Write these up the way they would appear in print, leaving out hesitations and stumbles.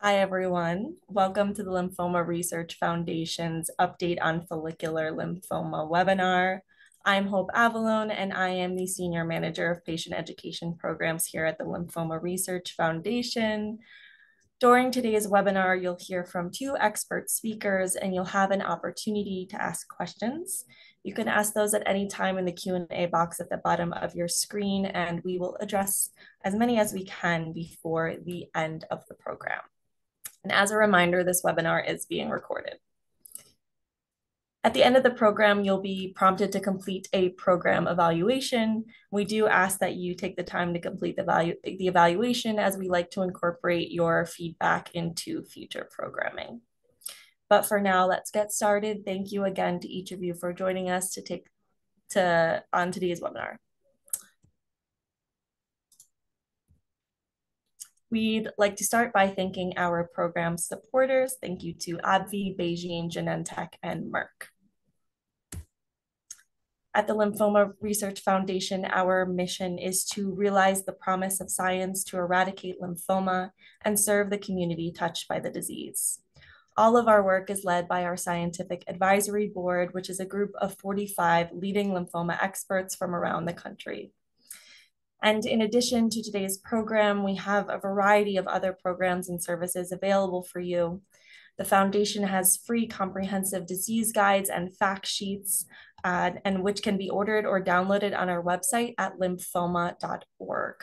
Hi, everyone. Welcome to the Lymphoma Research Foundation's Update on Follicular Lymphoma webinar. I'm Hope Avalone, and I am the Senior Manager of Patient Education Programs here at the Lymphoma Research Foundation. During today's webinar, you'll hear from two expert speakers, and you'll have an opportunity to ask questions. You can ask those at any time in the Q&A box at the bottom of your screen, and we will address as many as we can before the end of the program. And as a reminder, this webinar is being recorded. At the end of the program, you'll be prompted to complete a program evaluation. We do ask that you take the time to complete the evaluation, as we like to incorporate your feedback into future programming. But for now, let's get started. Thank you again to each of you for joining us on today's webinar. We'd like to start by thanking our program supporters. Thank you to AbbVie, BeiGene, Genentech, and Merck. At the Lymphoma Research Foundation, our mission is to realize the promise of science to eradicate lymphoma and serve the community touched by the disease. All of our work is led by our Scientific Advisory Board, which is a group of 45 leading lymphoma experts from around the country. And in addition to today's program, we have a variety of other programs and services available for you. The foundation has free comprehensive disease guides and fact sheets, and which can be ordered or downloaded on our website at lymphoma.org.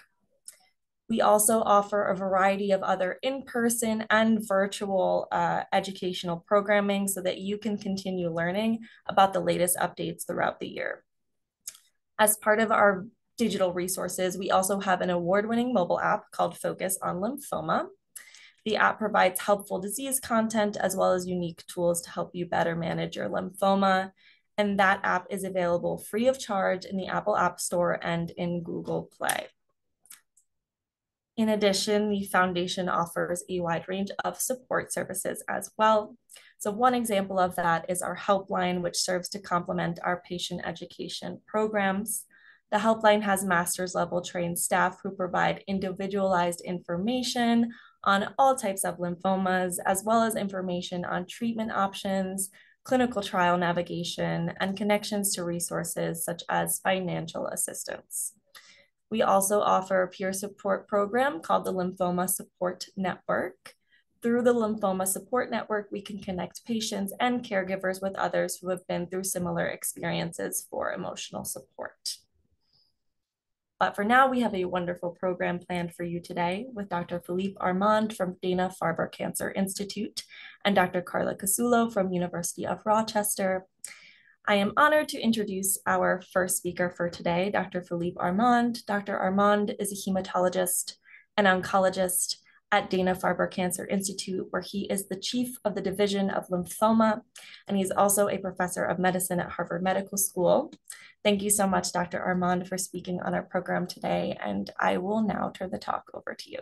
We also offer a variety of other in-person and virtual educational programming so that you can continue learning about the latest updates throughout the year. As part of our digital resources, we also have an award-winning mobile app called Focus on Lymphoma. The app provides helpful disease content as well as unique tools to help you better manage your lymphoma. And that app is available free of charge in the Apple App Store and in Google Play. In addition, the foundation offers a wide range of support services as well. So one example of that is our helpline, which serves to complement our patient education programs. The helpline has master's level trained staff who provide individualized information on all types of lymphomas, as well as information on treatment options, clinical trial navigation, and connections to resources such as financial assistance. We also offer a peer support program called the Lymphoma Support Network. Through the Lymphoma Support Network, we can connect patients and caregivers with others who have been through similar experiences for emotional support. But for now, we have a wonderful program planned for you today with Dr. Philippe Armand from Dana-Farber Cancer Institute and Dr. Carla Casulo from University of Rochester. I am honored to introduce our first speaker for today, Dr. Philippe Armand. Dr. Armand is a hematologist and oncologist at Dana-Farber Cancer Institute, where he is the chief of the Division of Lymphoma, and he's also a professor of medicine at Harvard Medical School. Thank you so much, Dr. Armand, for speaking on our program today, and I will now turn the talk over to you.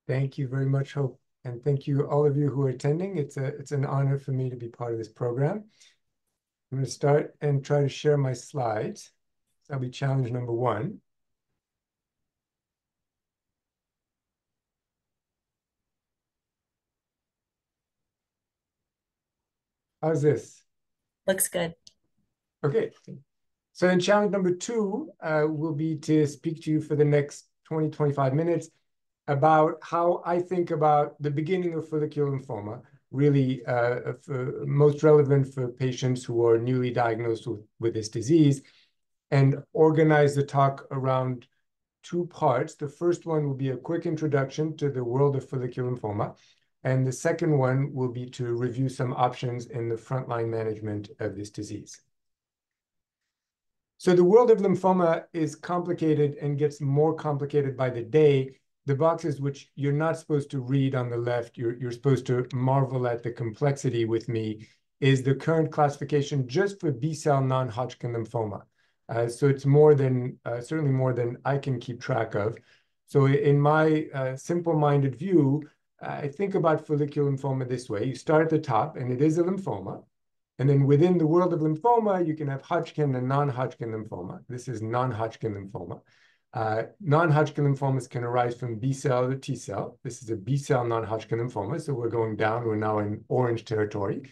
Thank you very much, Hope, and thank you all of you who are attending. It's an honor for me to be part of this program. I'm going to start and try to share my slides. That'll be challenge number 1. How's this? Looks good. Okay. So in challenge number 2 will be to speak to you for the next 20, 25 minutes about how I think about the beginning of follicular lymphoma, really most relevant for patients who are newly diagnosed with this disease, and organize the talk around 2 parts. The first one will be a quick introduction to the world of follicular lymphoma, and the second one will be to review some options in the frontline management of this disease. So the world of lymphoma is complicated and gets more complicated by the day. The boxes which you're not supposed to read on the left, you're supposed to marvel at the complexity with me, is the current classification just for B-cell non-Hodgkin lymphoma. So it's more than, certainly more than I can keep track of. So in my simple-minded view, I think about follicular lymphoma this way. You start at the top, and it is a lymphoma. And then within the world of lymphoma, you can have Hodgkin and non-Hodgkin lymphoma. This is non-Hodgkin lymphoma. Non-Hodgkin lymphomas can arise from B cell or T cell. This is a B cell non-Hodgkin lymphoma, so we're going down. We're now in orange territory.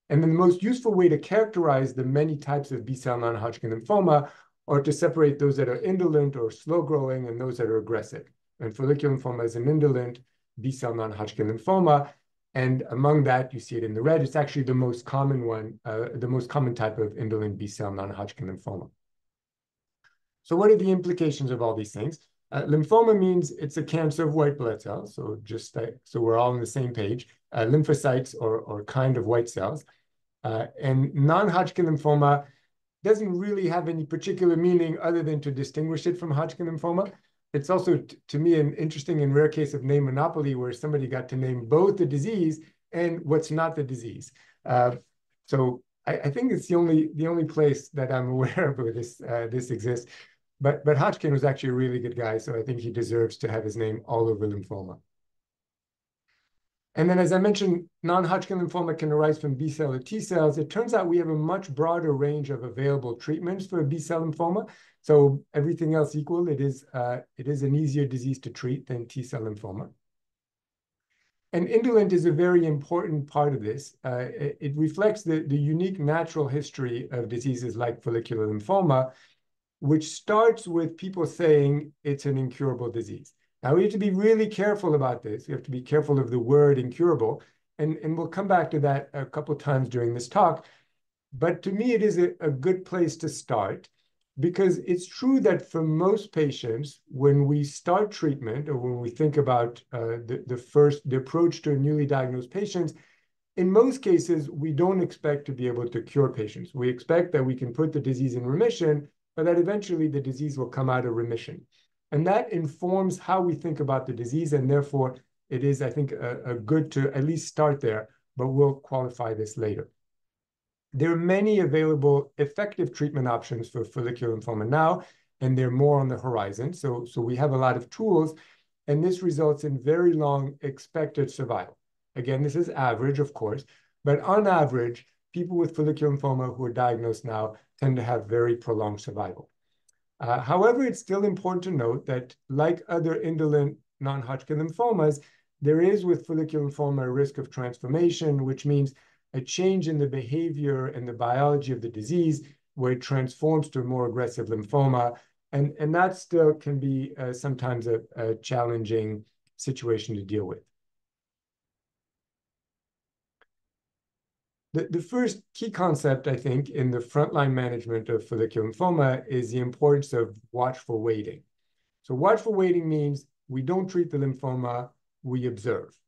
And then the most useful way to characterize the many types of B cell non-Hodgkin lymphoma are to separate those that are indolent or slow-growing and those that are aggressive. And follicular lymphoma is an indolent B cell non-Hodgkin lymphoma. And among that, you see it in the red. It's actually the most common one, the most common type of indolent B cell non-Hodgkin lymphoma. So what are the implications of all these things? Lymphoma means it's a cancer of white blood cells. So so we're all on the same page. Lymphocytes or kind of white cells. And non-Hodgkin lymphoma doesn't really have any particular meaning other than to distinguish it from Hodgkin lymphoma. It's also, to me, an interesting and rare case of name monopoly where somebody got to name both the disease and what's not the disease. So I think it's the only place that I'm aware of where this exists. But Hodgkin was actually a really good guy, so I think he deserves to have his name all over lymphoma. And then, as I mentioned, non-Hodgkin lymphoma can arise from B cell or T cells. It turns out we have a much broader range of available treatments for B cell lymphoma. So everything else equal, it is an easier disease to treat than T cell lymphoma. And indolent is a very important part of this. It reflects the unique natural history of diseases like follicular lymphoma, which starts with people saying it's an incurable disease. Now, we have to be really careful about this. We have to be careful of the word incurable, and we'll come back to that a couple of times during this talk. But to me, it is a good place to start, because it's true that for most patients, when we start treatment or when we think about the approach to a newly diagnosed patient, in most cases, we don't expect to be able to cure patients. We expect that we can put the disease in remission, but that eventually the disease will come out of remission. And that informs how we think about the disease, and therefore it is, I think, a good to at least start there, but we'll qualify this later. There are many available effective treatment options for follicular lymphoma now, and they're more on the horizon. So we have a lot of tools, and this results in very long expected survival. Again, this is average, of course, but on average, people with follicular lymphoma who are diagnosed now tend to have very prolonged survival. However, it's still important to note that, like other indolent non-Hodgkin lymphomas, there is with follicular lymphoma a risk of transformation, which means a change in the behavior and the biology of the disease where it transforms to a more aggressive lymphoma. And that still can be sometimes a challenging situation to deal with. The first key concept, I think, in the frontline management of follicular lymphoma is the importance of watchful waiting. So watchful waiting means we don't treat the lymphoma, we observe.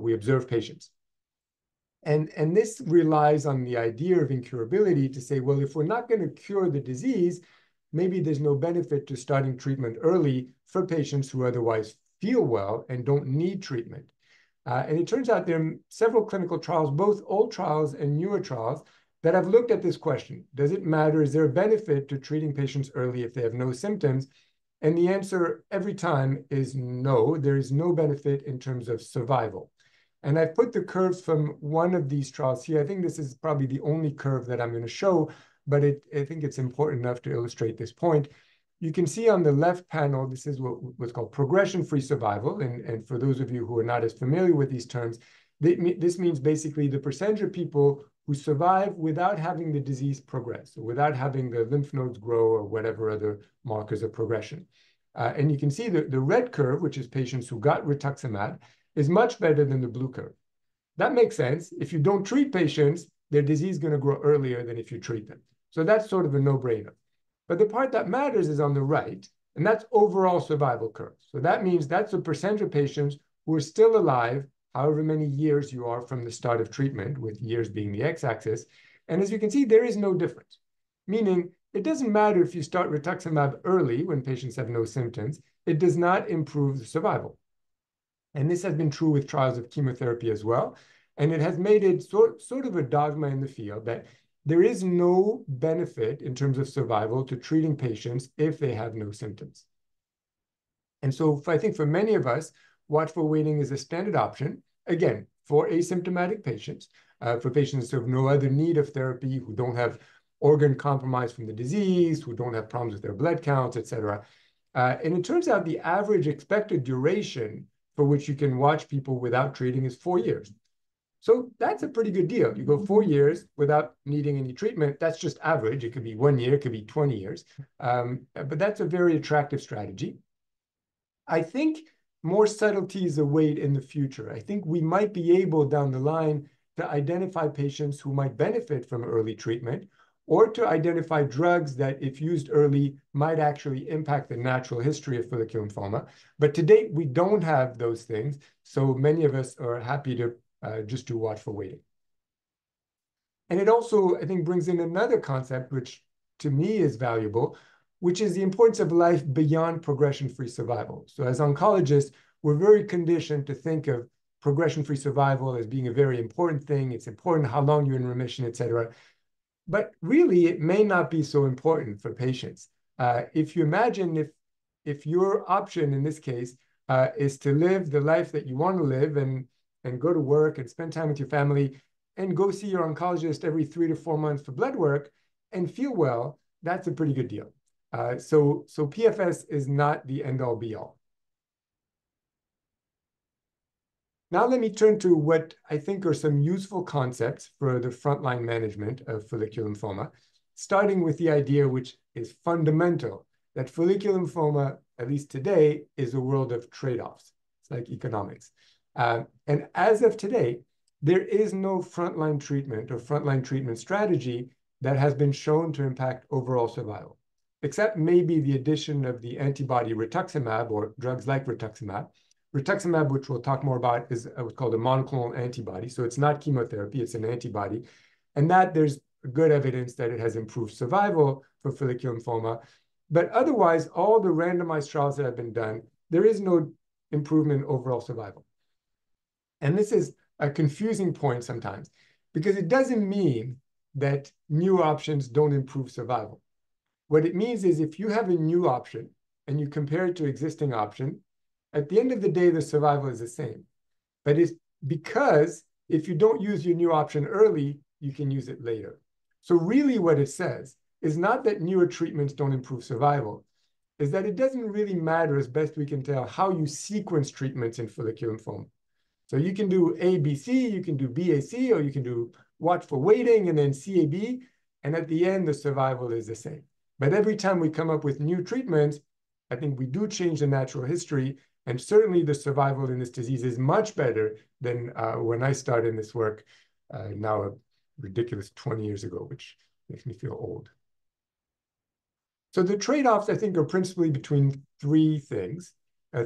We observe patients. And this relies on the idea of incurability to say, well, if we're not going to cure the disease, maybe there's no benefit to starting treatment early for patients who otherwise feel well and don't need treatment. And it turns out there are several clinical trials, both old trials and newer trials, that have looked at this question. Does it matter? Is there a benefit to treating patients early if they have no symptoms? And the answer every time is no. There is no benefit in terms of survival. And I've put the curves from one of these trials here. I think this is probably the only curve that I'm going to show, but I think it's important enough to illustrate this point. You can see on the left panel, this is what's called progression-free survival. And for those of you who are not as familiar with these terms, this means basically the percentage of people who survive without having the disease progress, or without having the lymph nodes grow or whatever other markers of progression. And you can see the red curve, which is patients who got rituximab, is much better than the blue curve. That makes sense. If you don't treat patients, their disease is going to grow earlier than if you treat them. So that's sort of a no-brainer. But the part that matters is on the right, and that's overall survival curve. So that means that's the percentage of patients who are still alive, however many years you are from the start of treatment, with years being the x-axis. And as you can see, there is no difference. Meaning, it doesn't matter if you start rituximab early when patients have no symptoms. It does not improve the survival. And this has been true with trials of chemotherapy as well. And it has made it sort of a dogma in the field that there is no benefit in terms of survival to treating patients if they have no symptoms. And so I think for many of us, watchful waiting is a standard option, again, for asymptomatic patients, for patients who have no other need of therapy, who don't have organ compromised from the disease, who don't have problems with their blood counts, et cetera. And it turns out the average expected duration for which you can watch people without treating is 4 years. So that's a pretty good deal. You go 4 years without needing any treatment. That's just average. It could be 1 year, it could be 20 years. But that's a very attractive strategy. I think more subtleties await in the future. I think we might be able down the line to identify patients who might benefit from early treatment, or to identify drugs that, if used early, might actually impact the natural history of follicular lymphoma. But to date, we don't have those things. So many of us are happy to just do watchful waiting. And it also, I think, brings in another concept, which to me is valuable, which is the importance of life beyond progression-free survival. So as oncologists, we're very conditioned to think of progression-free survival as being a very important thing. It's important how long you're in remission, et cetera. But really, it may not be so important for patients. If you imagine if your option in this case is to live the life that you want to live and go to work and spend time with your family and go see your oncologist every 3 to 4 months for blood work and feel well, that's a pretty good deal. So PFS is not the end-all be-all. Now let me turn to what I think are some useful concepts for the frontline management of follicular lymphoma, starting with the idea, which is fundamental, that follicular lymphoma, at least today, is a world of trade-offs. It's like economics. And as of today, there is no frontline treatment or frontline treatment strategy that has been shown to impact overall survival, except maybe the addition of the antibody rituximab or drugs like rituximab. Rituximab, which we'll talk more about, is what's called a monoclonal antibody. So it's not chemotherapy, it's an antibody. And that there's good evidence that it has improved survival for follicular lymphoma. But otherwise, all the randomized trials that have been done, there is no improvement in overall survival. And this is a confusing point sometimes, because it doesn't mean that new options don't improve survival. What it means is if you have a new option and you compare it to existing option, at the end of the day, the survival is the same. But it's because if you don't use your new option early, you can use it later. So really what it says is not that newer treatments don't improve survival, is that it doesn't really matter, as best we can tell, how you sequence treatments in follicular lymphoma. So you can do ABC, you can do BAC, or you can do watchful waiting and then CAB, and at the end, the survival is the same. But every time we come up with new treatments, I think we do change the natural history, and certainly the survival in this disease is much better than when I started in this work now a ridiculous 20 years ago, which makes me feel old. So the trade-offs, I think, are principally between three things,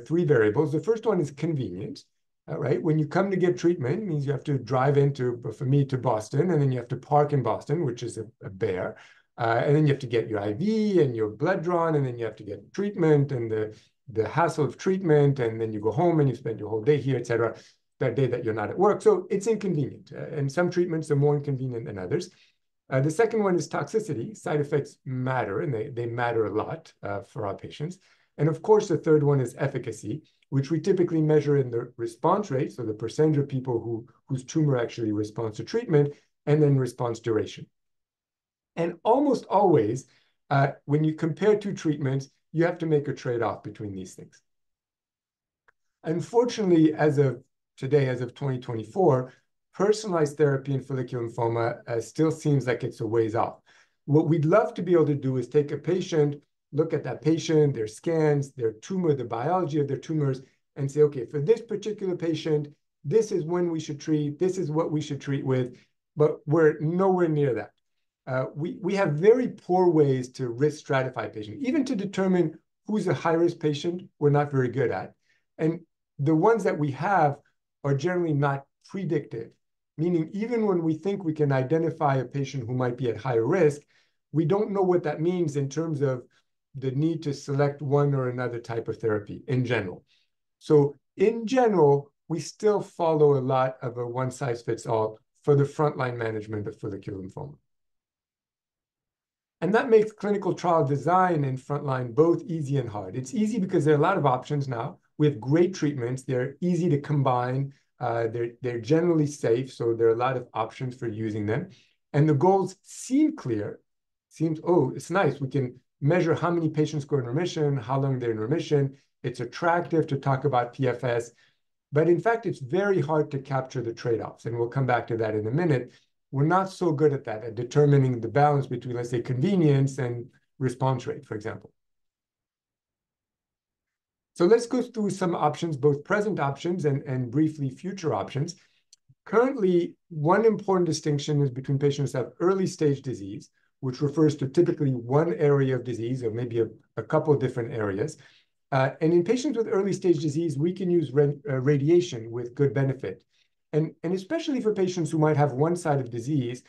three variables. The first one is convenience, right? When you come to get treatment, it means you have to drive into, for me, to Boston, and then you have to park in Boston, which is a bear. And then you have to get your IV and your blood drawn, and then you have to get treatment and the hassle of treatment, and then you go home and you spend your whole day here, et cetera, that day that you're not at work. So it's inconvenient. And some treatments are more inconvenient than others. The second one is toxicity. Side effects matter, and they matter a lot for our patients. And of course, the third one is efficacy, which we typically measure in the response rate, so the percentage of people whose tumor actually responds to treatment, and then response duration. And almost always, when you compare two treatments, you have to make a trade-off between these things. Unfortunately, as of today, as of 2024, personalized therapy in follicular lymphoma still seems like it's a ways off. What we'd love to be able to do is take a patient, look at that patient, their scans, their tumor, the biology of their tumors, and say, okay, for this particular patient, this is when we should treat, this is what we should treat with, but we're nowhere near that. We have very poor ways to risk stratify patients. Even to determine who's a high-risk patient, we're not very good at. And the ones that we have are generally not predictive, meaning even when we think we can identify a patient who might be at higher risk, we don't know what that means in terms of the need to select one or another type of therapy in general. So in general, we still follow a lot of a one-size-fits-all for the frontline management of follicular lymphoma. And that makes clinical trial design in frontline both easy and hard. It's easy because there are a lot of options now. We have great treatments. They're easy to combine. They're generally safe, so there are a lot of options for using them. And the goals seem clear, seems, oh, it's nice. We can measure how many patients go in remission, how long they're in remission. It's attractive to talk about PFS. But in fact, it's very hard to capture the trade-offs. And we'll come back to that in a minute. We're not so good at that, at determining the balance between, let's say, convenience and response rate, for example. So let's go through some options, both present options and briefly future options. Currently, one important distinction is between patients who have early stage disease, which refers to typically one area of disease or maybe a couple of different areas. And in patients with early stage disease, we can use radiation with good benefit. And especially for patients who might have one side of disease,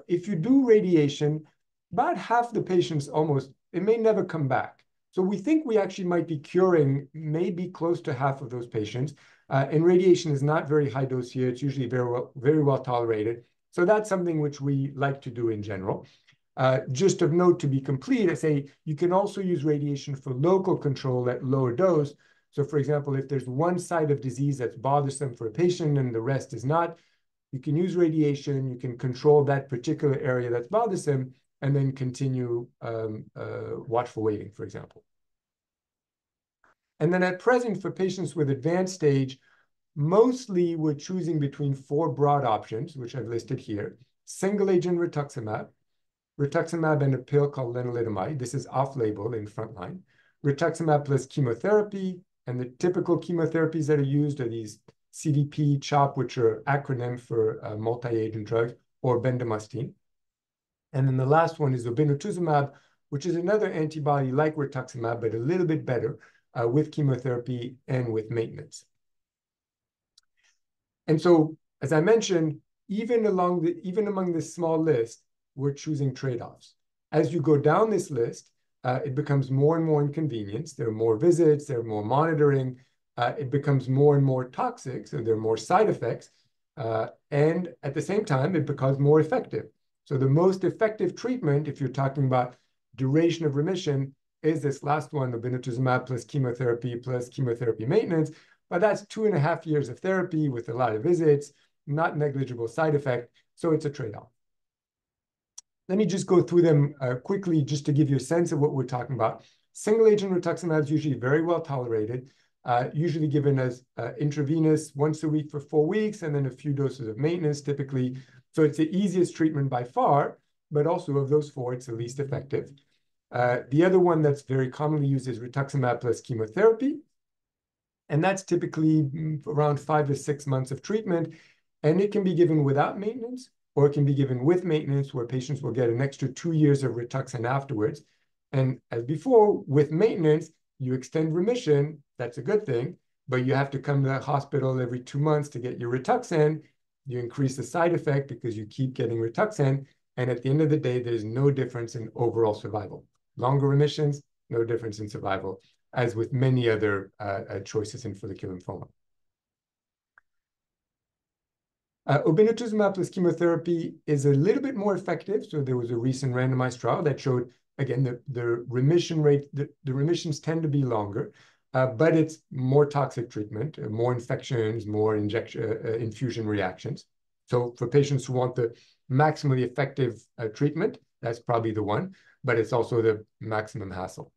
if you do radiation, about half the patients almost, it may never come back. So we think we actually might be curing maybe close to half of those patients. And radiation is not very high dose here. It's usually very well tolerated. So that's something which we like to do in general. Just of note, to be complete, I say you can also use radiation for local control at lower dose. So for example, if there's one side of disease that's bothersome for a patient and the rest is not, you can use radiation, you can control that particular area that's bothersome, and then continue watchful waiting, for example. And then at present, for patients with advanced stage, mostly we're choosing between 4 broad options, which I've listed here: single agent rituximab and a pill called lenalidomide. This is off-label in frontline. Rituximab plus chemotherapy, and the typical chemotherapies that are used are these CDP, CHOP, which are acronym for multi-agent drugs, or bendamustine. And then the last one is obinutuzumab, which is another antibody like rituximab, but a little bit better with chemotherapy and with maintenance. And so, as I mentioned, even among this small list, we're choosing trade-offs. As you go down this list, it becomes more and more inconvenience. There are more visits, there are more monitoring. It becomes more and more toxic, so there are more side effects. And at the same time, it becomes more effective. So the most effective treatment, if you're talking about duration of remission, is this last one, obinutuzumab plus chemotherapy maintenance. But that's 2.5 years of therapy with a lot of visits, not negligible side effect. So it's a trade-off. Let me just go through them quickly just to give you a sense of what we're talking about. Single agent rituximab is usually very well tolerated, usually given as intravenous once a week for 4 weeks, and then a few doses of maintenance typically. So it's the easiest treatment by far, but also of those 4, it's the least effective. The other one that's very commonly used is rituximab plus chemotherapy. And that's typically around 5 to 6 months of treatment. And it can be given without maintenance, or it can be given with maintenance, where patients will get an extra 2 years of Rituxan afterwards. And as before, with maintenance, you extend remission. That's a good thing. But you have to come to the hospital every 2 months to get your Rituxan. You increase the side effect because you keep getting Rituxan. And at the end of the day, there's no difference in overall survival. Longer remissions, no difference in survival, as with many other choices in follicular lymphoma. Obinutuzumab plus chemotherapy is a little bit more effective. So there was a recent randomized trial that showed, again, the remission rate, the remissions tend to be longer, but it's more toxic treatment, more infections, more infusion reactions. So for patients who want the maximally effective treatment, that's probably the one, but it's also the maximum hassle.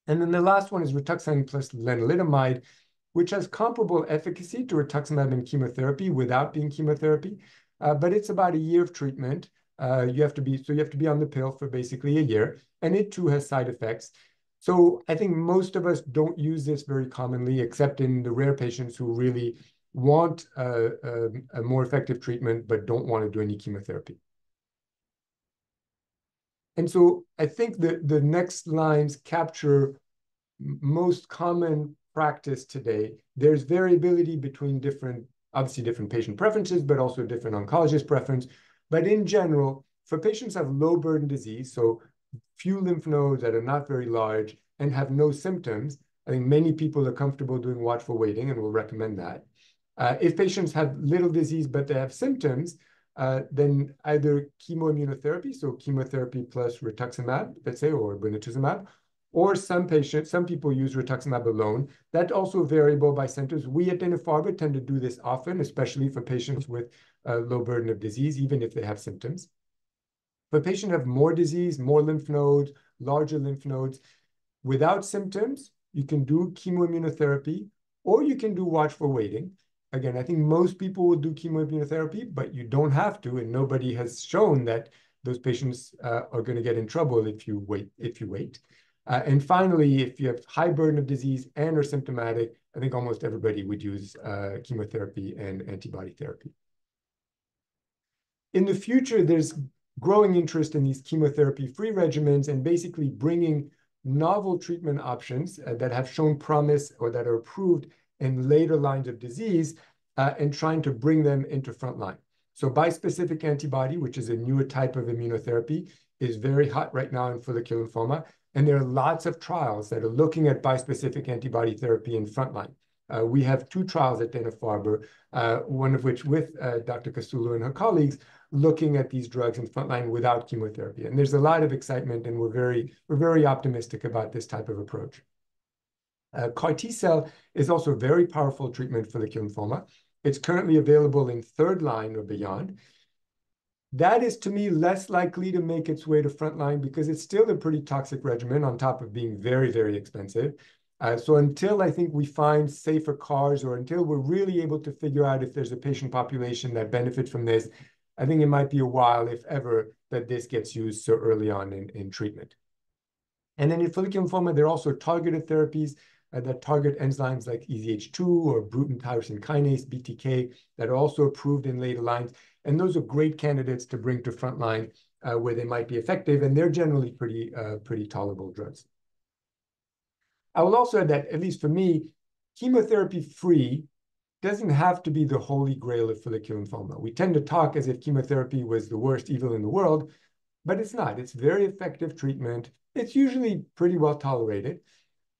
And then the last one is Rituxan plus lenalidomide, which has comparable efficacy to rituximab and chemotherapy without being chemotherapy, but it's about a year of treatment. You have to be on the pill for basically a year, and it too has side effects. So I think most of us don't use this very commonly, except in the rare patients who really want a more effective treatment but don't want to do any chemotherapy. And so I think the next lines capture most common practice today. There's variability between obviously different patient preferences, but also different oncologist preference. But in general, for patients who have low burden disease, so few lymph nodes that are not very large and have no symptoms, I think many people are comfortable doing watchful waiting and will recommend that. If patients have little disease, but they have symptoms, then either chemoimmunotherapy, so chemotherapy plus rituximab, let's say, or obinutuzumab, or some people use rituximab alone. That's also variable by centers. We at Dana-Farber tend to do this often, especially for patients with a low burden of disease, even if they have symptoms. For patients who have more disease, more lymph nodes, larger lymph nodes, without symptoms, you can do chemoimmunotherapy, or you can do watchful waiting. Again, I think most people will do chemoimmunotherapy, but you don't have to, and nobody has shown that those patients are going to get in trouble if you wait. And finally, if you have high burden of disease and are symptomatic, I think almost everybody would use chemotherapy and antibody therapy. In the future, there's growing interest in these chemotherapy-free regimens and basically bringing novel treatment options that have shown promise or that are approved in later lines of disease and trying to bring them into frontline. So bispecific antibody, which is a newer type of immunotherapy, is very hot right now in follicular lymphoma. And there are lots of trials that are looking at bispecific antibody therapy in frontline. We have 2 trials at Dana-Farber, one of which with Dr. Castillo and her colleagues, looking at these drugs in frontline without chemotherapy. And there's a lot of excitement, and we're very optimistic about this type of approach. CAR T-cell is also a very powerful treatment for follicular lymphoma. It's currently available in 3rd line or beyond. That is, to me, less likely to make its way to frontline because it's still a pretty toxic regimen on top of being very, very expensive. So until I think we find safer CARs, or until we're really able to figure out if there's a patient population that benefits from this, I think it might be a while, if ever, that this gets used so early on in treatment. And then in follicular lymphoma, there are also targeted therapies that target enzymes like EZH2 or Bruton tyrosine kinase, BTK, that are also approved in later lines. And those are great candidates to bring to frontline where they might be effective, and they're generally pretty tolerable drugs. I will also add that, at least for me, chemotherapy-free doesn't have to be the holy grail of follicular lymphoma. We tend to talk as if chemotherapy was the worst evil in the world, but it's not. It's very effective treatment. It's usually pretty well tolerated.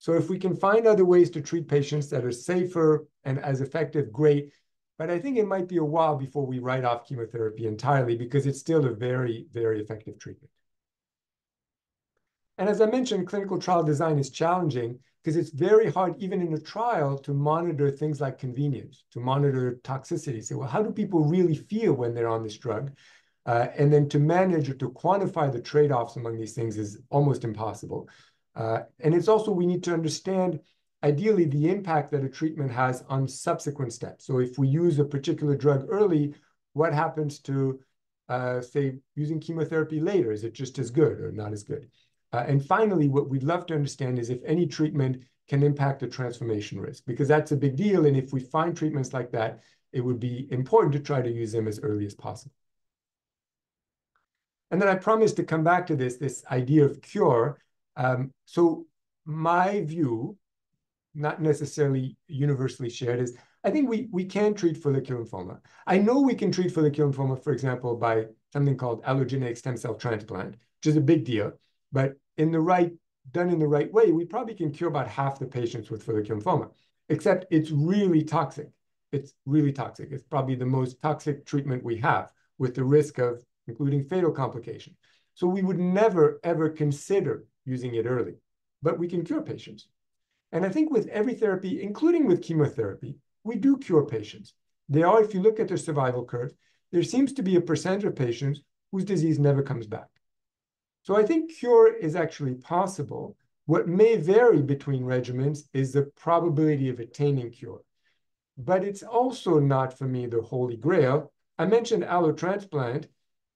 So if we can find other ways to treat patients that are safer and as effective, great. But I think it might be a while before we write off chemotherapy entirely because it's still a very, very effective treatment. And as I mentioned, clinical trial design is challenging because it's very hard, even in a trial, to monitor things like convenience, to monitor toxicity. So, well, how do people really feel when they're on this drug? And then to manage or to quantify the trade-offs among these things is almost impossible. And it's also, we need to understand, ideally, the impact that a treatment has on subsequent steps. So if we use a particular drug early, what happens to, say, using chemotherapy later? Is it just as good or not as good? And finally, what we'd love to understand is if any treatment can impact the transformation risk, because that's a big deal. And if we find treatments like that, it would be important to try to use them as early as possible. And then I promised to come back to this idea of cure. So my view, not necessarily universally shared, is I think we can treat follicular lymphoma. I know we can treat follicular lymphoma, for example, by something called allogeneic stem cell transplant, which is a big deal. But done in the right way, we probably can cure about half the patients with follicular lymphoma, except it's really toxic. It's really toxic. It's probably the most toxic treatment we have, with the risk of including fatal complication. So we would never, ever consider using it early, but we can cure patients. And I think with every therapy, including with chemotherapy, we do cure patients. There are, if you look at their survival curve, there seems to be a percentage of patients whose disease never comes back. So I think cure is actually possible. What may vary between regimens is the probability of attaining cure. But it's also not, for me, the holy grail. I mentioned allotransplant.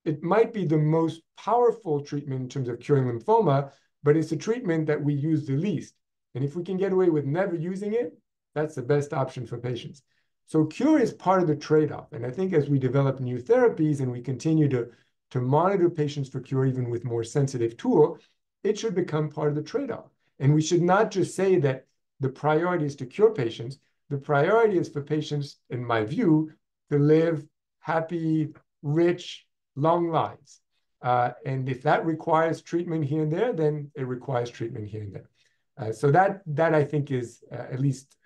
It might be the most powerful treatment in terms of curing lymphoma, but it's a treatment that we use the least. And if we can get away with never using it, that's the best option for patients. So cure is part of the trade-off. And I think as we develop new therapies and we continue to monitor patients for cure, even with more sensitive tool, it should become part of the trade-off. And we should not just say that the priority is to cure patients. The priority is for patients, in my view, to live happy, rich, long lives. And if that requires treatment here and there, then it requires treatment here and there. So that I think is at least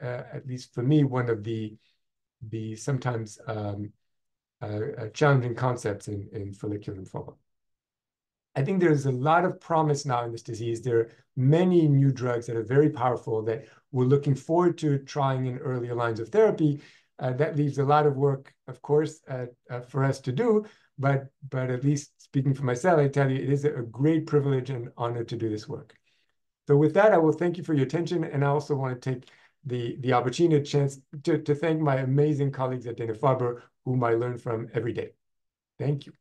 for me one of the sometimes challenging concepts in follicular lymphoma. I think there's a lot of promise now in this disease. There are many new drugs that are very powerful that we're looking forward to trying in earlier lines of therapy. That leaves a lot of work, of course, for us to do. but at least speaking for myself, I tell you, it is a great privilege and honor to do this work. So with that, I will thank you for your attention, and I also want to take the opportunity, chance to thank my amazing colleagues at Dana-Farber, whom I learn from every day. Thank you.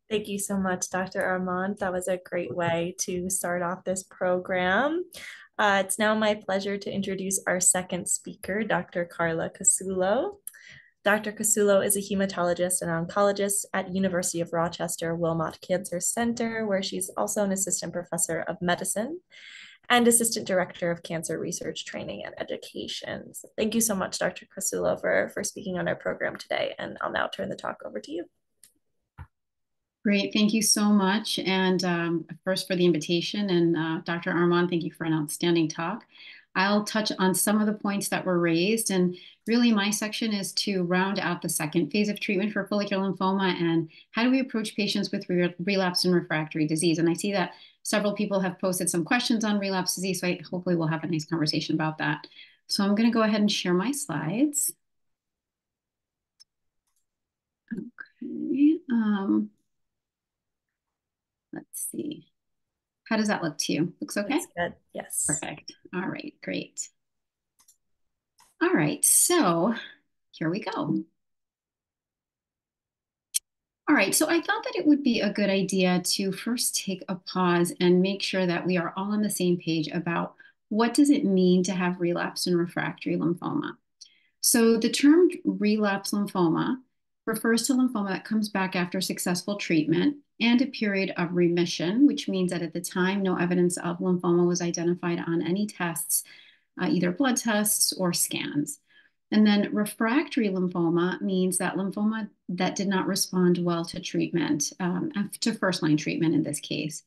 Thank you so much, Dr. Armand. That was a great way to start off this program. It's now my pleasure to introduce our second speaker, Dr. Carla Casulo. Dr. Casulo is a hematologist and oncologist at University of Rochester Wilmot Cancer Center, where she's also an assistant professor of medicine and assistant director of cancer research training and education. So thank you so much, Dr. Casulo, for speaking on our program today. And I'll now turn the talk over to you. Great, thank you so much. And first for the invitation, and Dr. Armand, thank you for an outstanding talk. I'll touch on some of the points that were raised, and really my section is to round out the second phase of treatment for follicular lymphoma and how do we approach patients with relapsed and refractory disease. And I see that several people have posted some questions on relapse disease, so hopefully we'll have a nice conversation about that. So I'm going to go ahead and share my slides. Okay. Let's see. How does that look to you? Looks okay? Looks good. Yes. Perfect. All right, great. All right, so here we go. All right, so I thought that it would be a good idea to first take a pause and make sure that we are all on the same page about what does it mean to have relapsed and refractory lymphoma. So the term relapse lymphoma refers to lymphoma that comes back after successful treatment and a period of remission, which means that at the time, no evidence of lymphoma was identified on any tests, either blood tests or scans. And then refractory lymphoma means that lymphoma that did not respond well to treatment, to first-line treatment in this case.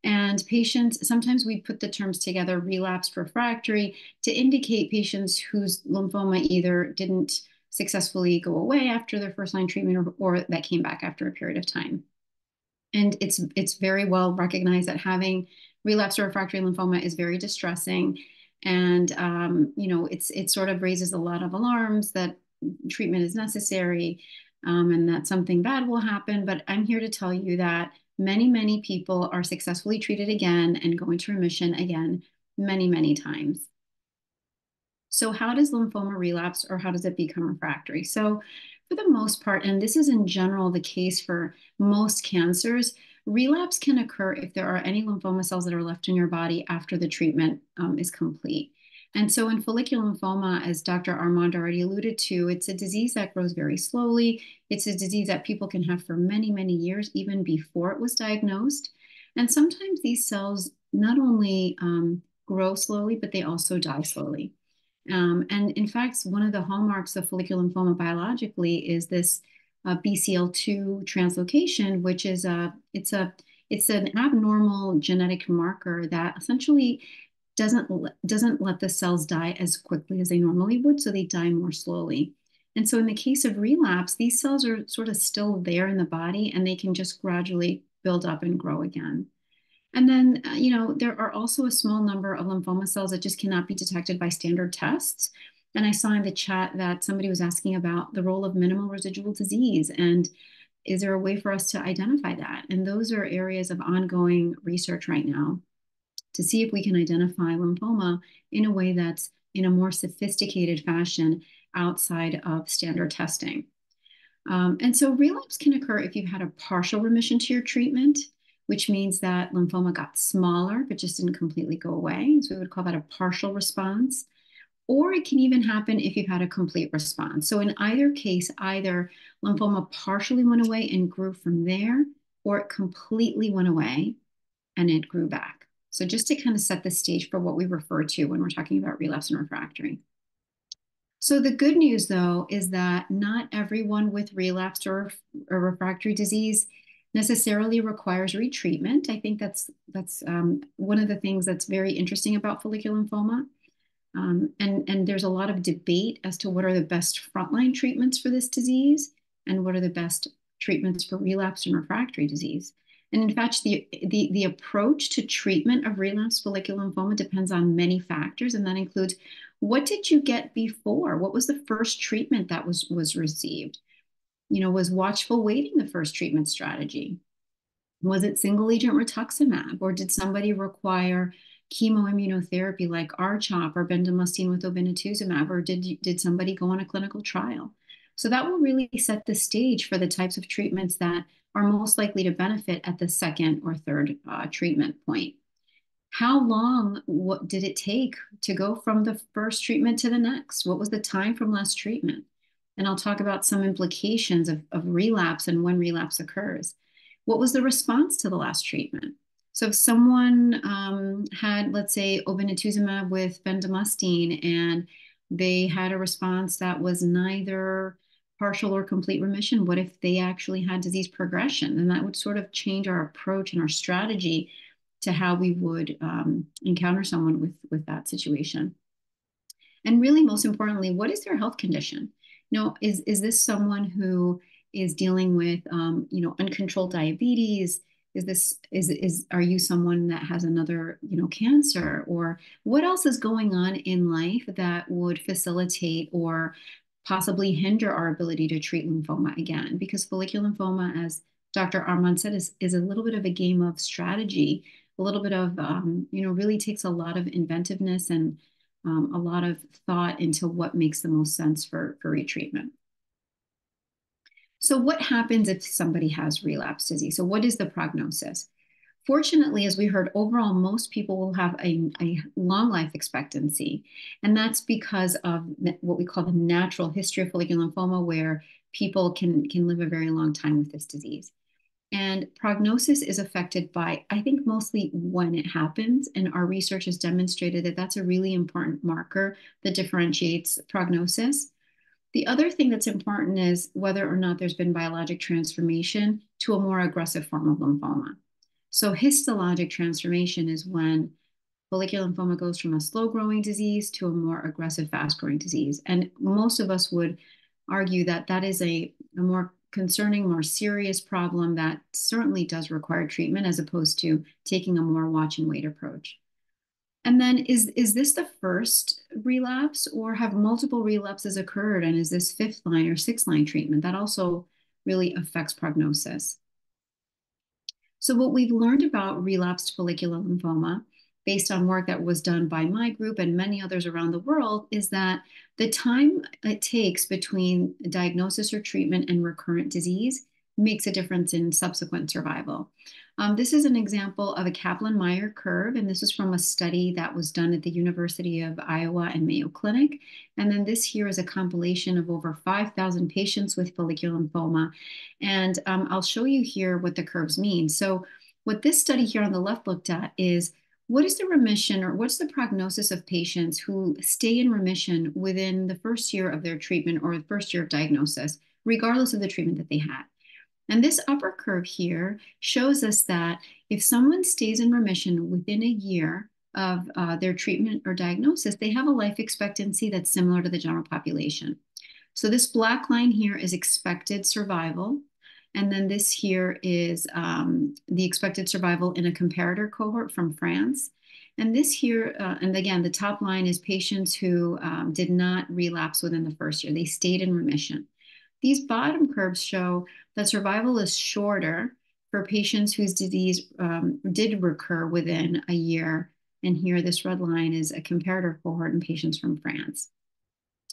And patients, sometimes we put the terms together, relapsed refractory, to indicate patients whose lymphoma either didn't successfully go away after their first-line treatment or that came back after a period of time. And it's very well recognized that having relapsed or refractory lymphoma is very distressing. And, you know, it sort of raises a lot of alarms that treatment is necessary and that something bad will happen. But I'm here to tell you that many, many people are successfully treated again and go into remission again many, many times. So how does lymphoma relapse, or how does it become refractory? So for the most part, and this is in general the case for most cancers, relapse can occur if there are any lymphoma cells that are left in your body after the treatment is complete. And so in follicular lymphoma, as Dr. Armand already alluded to, it's a disease that grows very slowly. It's a disease that people can have for many, many years, even before it was diagnosed. And sometimes these cells not only grow slowly, but they also die slowly. And in fact, one of the hallmarks of follicular lymphoma biologically is this BCL2 translocation, which is it's an abnormal genetic marker that essentially doesn't let the cells die as quickly as they normally would, so they die more slowly. And so in the case of relapse, these cells are sort of still there in the body, and they can just gradually build up and grow again. And then, you know, there are also a small number of lymphoma cells that just cannot be detected by standard tests. And I saw in the chat that somebody was asking about the role of minimal residual disease, and is there a way for us to identify that? And those are areas of ongoing research right now to see if we can identify lymphoma in a way that's in a more sophisticated fashion outside of standard testing. And so relapse can occur if you've had a partial remission to your treatment, which means that lymphoma got smaller, but just didn't completely go away. So we would call that a partial response. Or it can even happen if you've had a complete response. So in either case, either lymphoma partially went away and grew from there, or it completely went away and it grew back. So just to kind of set the stage for what we refer to when we're talking about relapse and refractory. So the good news, though, is that not everyone with relapsed or refractory disease necessarily requires retreatment. I think that's one of the things that's very interesting about follicular lymphoma. And there's a lot of debate as to what are the best frontline treatments for this disease and what are the best treatments for relapsed and refractory disease. And in fact, the approach to treatment of relapsed follicular lymphoma depends on many factors, and that includes what did you get before? What was the first treatment that was received? Was watchful waiting the first treatment strategy? Was it single agent rituximab, or did somebody require chemoimmunotherapy like R-CHOP or bendamustine with obinutuzumab, or did somebody go on a clinical trial? So that will really set the stage for the types of treatments that are most likely to benefit at the second or third treatment point. How long did it take to go from the first treatment to the next? What was the time from last treatment? And I'll talk about some implications of relapse and when relapse occurs. What was the response to the last treatment? So if someone had, let's say, obinutuzumab with bendamustine, and they had a response that was neither partial or complete remission, what if they actually had disease progression? And that would sort of change our approach and our strategy to how we would encounter someone with that situation. And really, most importantly, what is their health condition? Is this someone who is dealing with uncontrolled diabetes? Are you someone that has another cancer, or what else is going on in life that would facilitate or possibly hinder our ability to treat lymphoma again? Because follicular lymphoma, as Dr. Armand said, is a little bit of a game of strategy, a little bit of really takes a lot of inventiveness and a lot of thought into what makes the most sense for retreatment. So what happens if somebody has relapse disease? So what is the prognosis? Fortunately, as we heard, overall, most people will have a long life expectancy. And that's because of what we call the natural history of follicular lymphoma, where people can live a very long time with this disease. And prognosis is affected by, I think, mostly when it happens. And our research has demonstrated that that's a really important marker that differentiates prognosis. The other thing that's important is whether or not there's been biologic transformation to a more aggressive form of lymphoma. So histologic transformation is when follicular lymphoma goes from a slow-growing disease to a more aggressive, fast-growing disease. And most of us would argue that that is a more concerning, more serious problem that certainly does require treatment, as opposed to taking a more watch and wait approach. And then is this the first relapse, or have multiple relapses occurred? And is this fifth line or sixth line treatment? That also really affects prognosis. So what we've learned about relapsed follicular lymphoma, based on work that was done by my group and many others around the world, is that the time it takes between diagnosis or treatment and recurrent disease makes a difference in subsequent survival. This is an example of a Kaplan-Meier curve, and this is from a study that was done at the University of Iowa and Mayo Clinic. And then this here is a compilation of over 5,000 patients with follicular lymphoma. And I'll show you here what the curves mean. So what this study here on the left looked at is, what is the remission, or what's the prognosis of patients who stay in remission within the first year of their treatment or the first year of diagnosis, regardless of the treatment that they had? And this upper curve here shows us that if someone stays in remission within a year of their treatment or diagnosis, they have a life expectancy that's similar to the general population. So this black line here is expected survival. And then this here is the expected survival in a comparator cohort from France. And this here, and again, the top line is patients who did not relapse within the first year. They stayed in remission. These bottom curves show that survival is shorter for patients whose disease did recur within a year. And here, this red line is a comparator cohort in patients from France.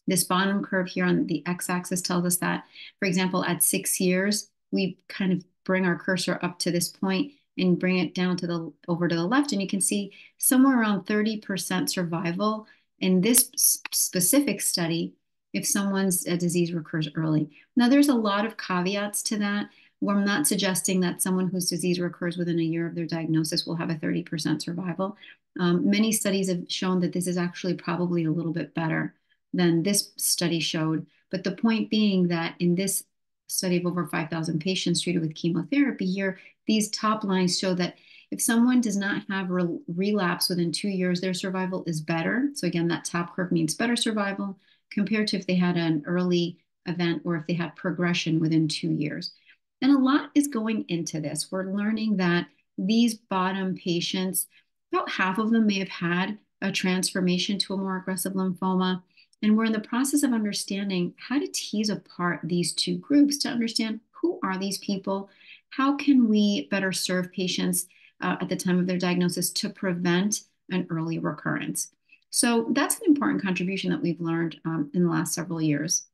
This bottom curve here on the x-axis tells us that, for example, at 6 years, we kind of bring our cursor up to this point and bring it down to over to the left. And you can see somewhere around 30% survival in this specific study if someone's disease recurs early. Now, there's a lot of caveats to that. We're not suggesting that someone whose disease recurs within a year of their diagnosis will have a 30% survival. Many studies have shown that this is actually probably a little bit better than this study showed. But the point being that in this study of over 5,000 patients treated with chemotherapy here, these top lines show that if someone does not have relapse within 2 years, their survival is better. So again, that top curve means better survival compared to if they had an early event or if they had progression within 2 years. And a lot is going into this. We're learning that these bottom patients, about half of them may have had a transformation to a more aggressive lymphoma. And we're in the process of understanding how to tease apart these two groups to understand who are these people, how can we better serve patients at the time of their diagnosis to prevent an early recurrence. So that's an important contribution that we've learned in the last several years.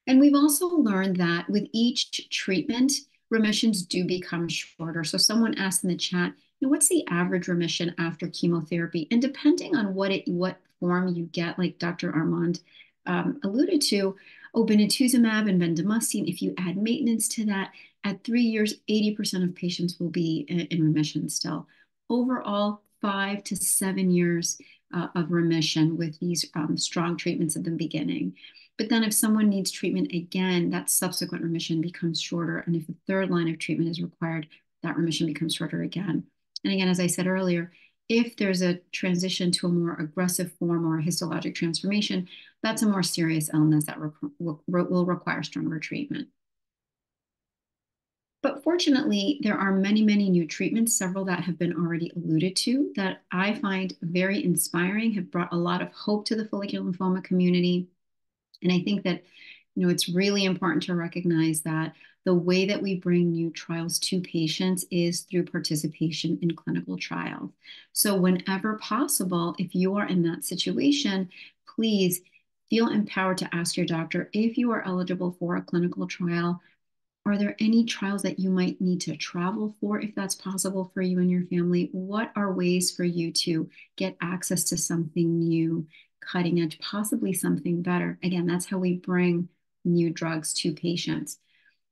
And we've also learned that with each treatment, remissions do become shorter. So someone asked in the chat, what's the average remission after chemotherapy? And depending on what form you get, like Dr. Armand alluded to, obinutuzumab and bendamustine, if you add maintenance to that, at 3 years, 80% of patients will be in remission still. Overall, 5 to 7 years of remission with these strong treatments at the beginning. But then if someone needs treatment again, that subsequent remission becomes shorter. And if a third line of treatment is required, that remission becomes shorter again. And again, as I said earlier, if there's a transition to a more aggressive form or a histologic transformation, that's a more serious illness that will require stronger treatment. But fortunately, there are many, many new treatments, several that have been already alluded to, that I find very inspiring, have brought a lot of hope to the follicular lymphoma community. And I think that, it's really important to recognize that the way that we bring new trials to patients is through participation in clinical trials. So whenever possible, if you are in that situation, please feel empowered to ask your doctor if you are eligible for a clinical trial. Are there any trials that you might need to travel for if that's possible for you and your family? What are ways for you to get access to something new, cutting edge, possibly something better? Again, that's how we bring new drugs to patients.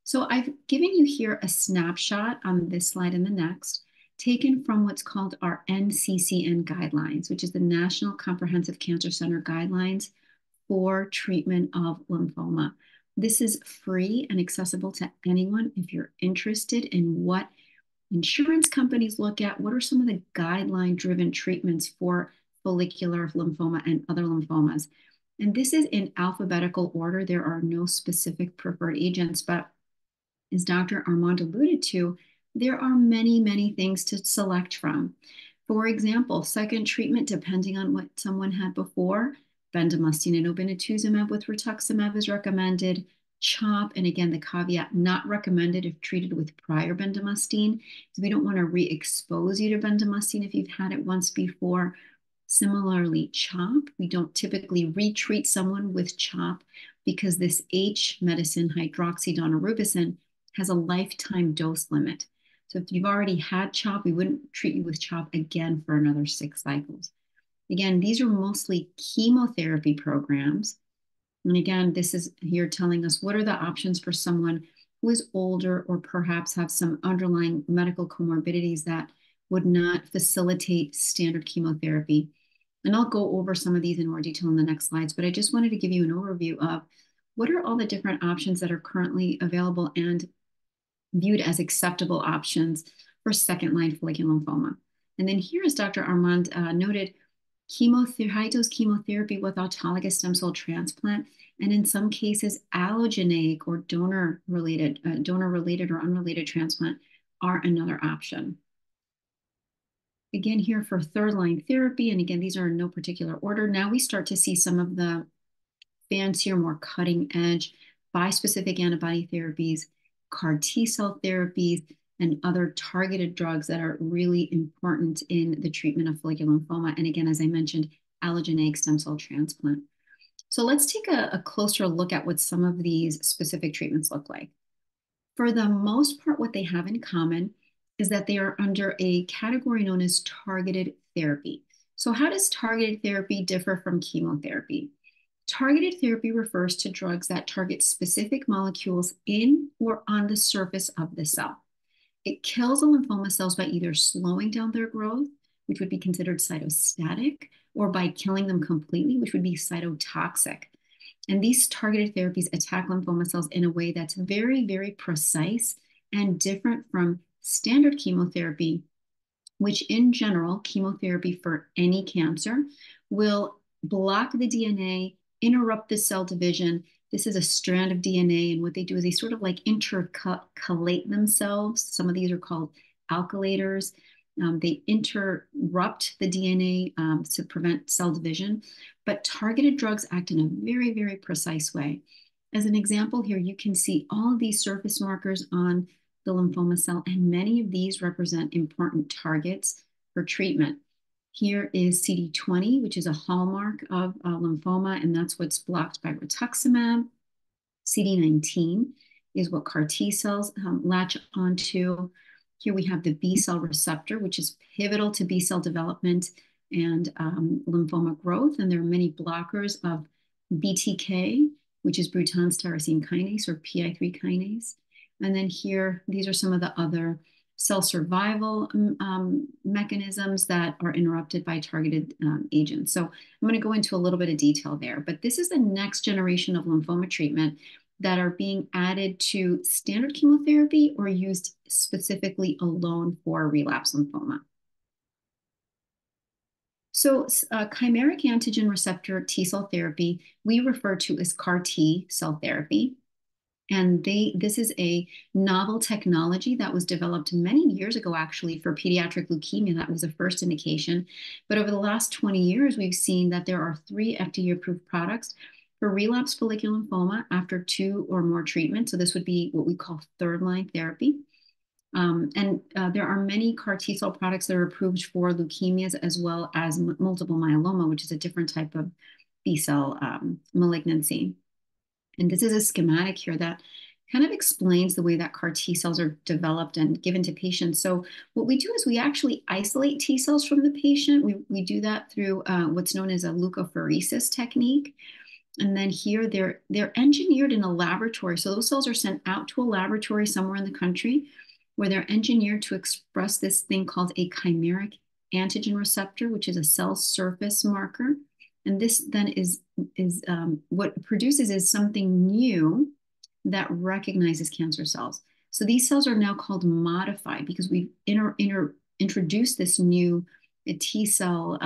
So I've given you here a snapshot on this slide and the next, taken from what's called our NCCN guidelines, which is the National Comprehensive Cancer Center guidelines for treatment of lymphoma. This is free and accessible to anyone if you're interested in what insurance companies look at, what are some of the guideline-driven treatments for follicular lymphoma and other lymphomas. And this is in alphabetical order. There are no specific preferred agents, but as Dr. Armand alluded to, there are many, many things to select from. For example, second treatment, depending on what someone had before, bendamustine and obinutuzumab with rituximab is recommended. CHOP, and again, the caveat, not recommended if treated with prior bendamustine, because we don't want to re-expose you to bendamustine if you've had it once before. Similarly, CHOP, we don't typically retreat someone with CHOP because this H medicine, hydroxydonorubicin, has a lifetime dose limit. So if you've already had CHOP, we wouldn't treat you with CHOP again for another 6 cycles. Again, these are mostly chemotherapy programs. And again, this is here telling us what are the options for someone who is older or perhaps have some underlying medical comorbidities that would not facilitate standard chemotherapy. And I'll go over some of these in more detail in the next slides, but I just wanted to give you an overview of what are all the different options that are currently available and viewed as acceptable options for second-line follicular lymphoma. And then here, as Dr. Armand noted, high-dose chemotherapy with autologous stem cell transplant, and in some cases, allogeneic or donor-related or unrelated transplant are another option. Again, here for third-line therapy, and again, these are in no particular order. Now we start to see some of the fancier, more cutting-edge bispecific antibody therapies, CAR T-cell therapies, and other targeted drugs that are really important in the treatment of follicular lymphoma. And again, as I mentioned, allogeneic stem cell transplant. So let's take a closer look at what some of these specific treatments look like. For the most part, what they have in common is that they are under a category known as targeted therapy. So how does targeted therapy differ from chemotherapy? Targeted therapy refers to drugs that target specific molecules in or on the surface of the cell. It kills the lymphoma cells by either slowing down their growth, which would be considered cytostatic, or by killing them completely, which would be cytotoxic. And these targeted therapies attack lymphoma cells in a way that's very, very precise and different from standard chemotherapy, which in general, chemotherapy for any cancer will block the DNA, interrupt the cell division. This is a strand of DNA, and what they do is they sort of like intercalate themselves. Some of these are called alkylators, They interrupt the DNA to prevent cell division, but targeted drugs act in a very, very precise way. As an example here, you can see all of these surface markers on the lymphoma cell, and many of these represent important targets for treatment. Here is CD20, which is a hallmark of lymphoma, and that's what's blocked by rituximab. CD19 is what CAR T cells latch onto. Here we have the B cell receptor, which is pivotal to B cell development and lymphoma growth. And there are many blockers of BTK, which is Bruton's tyrosine kinase or PI3 kinase. And then here, these are some of the other cell survival mechanisms that are interrupted by targeted agents. So I'm going to go into a little bit of detail there, but this is the next generation of lymphoma treatment that are being added to standard chemotherapy or used specifically alone for relapse lymphoma. So chimeric antigen receptor T cell therapy, we refer to as CAR T cell therapy. And this is a novel technology that was developed many years ago, actually, for pediatric leukemia. That was the first indication. But over the last 20 years, we've seen that there are 3 FDA-approved products for relapsed follicular lymphoma after 2 or more treatments. So this would be what we call third-line therapy. There are many CAR T cell products that are approved for leukemias as well as multiple myeloma, which is a different type of B cell malignancy. And this is a schematic here that kind of explains the way that CAR T cells are developed and given to patients. So what we do is we actually isolate T cells from the patient. We do that through what's known as a leukapheresis technique. And then here they're engineered in a laboratory. So those cells are sent out to a laboratory somewhere in the country where they're engineered to express this thing called a chimeric antigen receptor, which is a cell surface marker. And this then is what it produces is something new that recognizes cancer cells. So these cells are now called modified because we've introduced this new T cell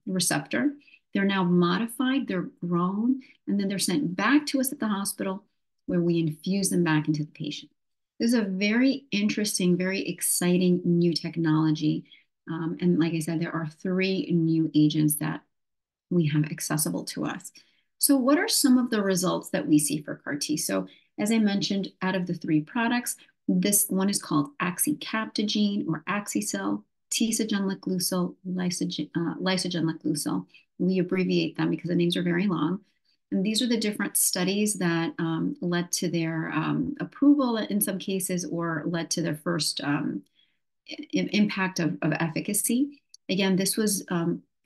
receptor. They're now modified, they're grown, and then they're sent back to us at the hospital where we infuse them back into the patient. This is a very interesting, very exciting new technology. And like I said, there are 3 new agents that we have accessible to us. So what are some of the results that we see for CAR T? So as I mentioned, out of the 3 products, this one is called axicabtagene or Axicell, tisagenlecleucel, lysogenlecleucel. We abbreviate them because the names are very long. And these are the different studies that led to their approval in some cases or led to their first impact of efficacy. Again, this was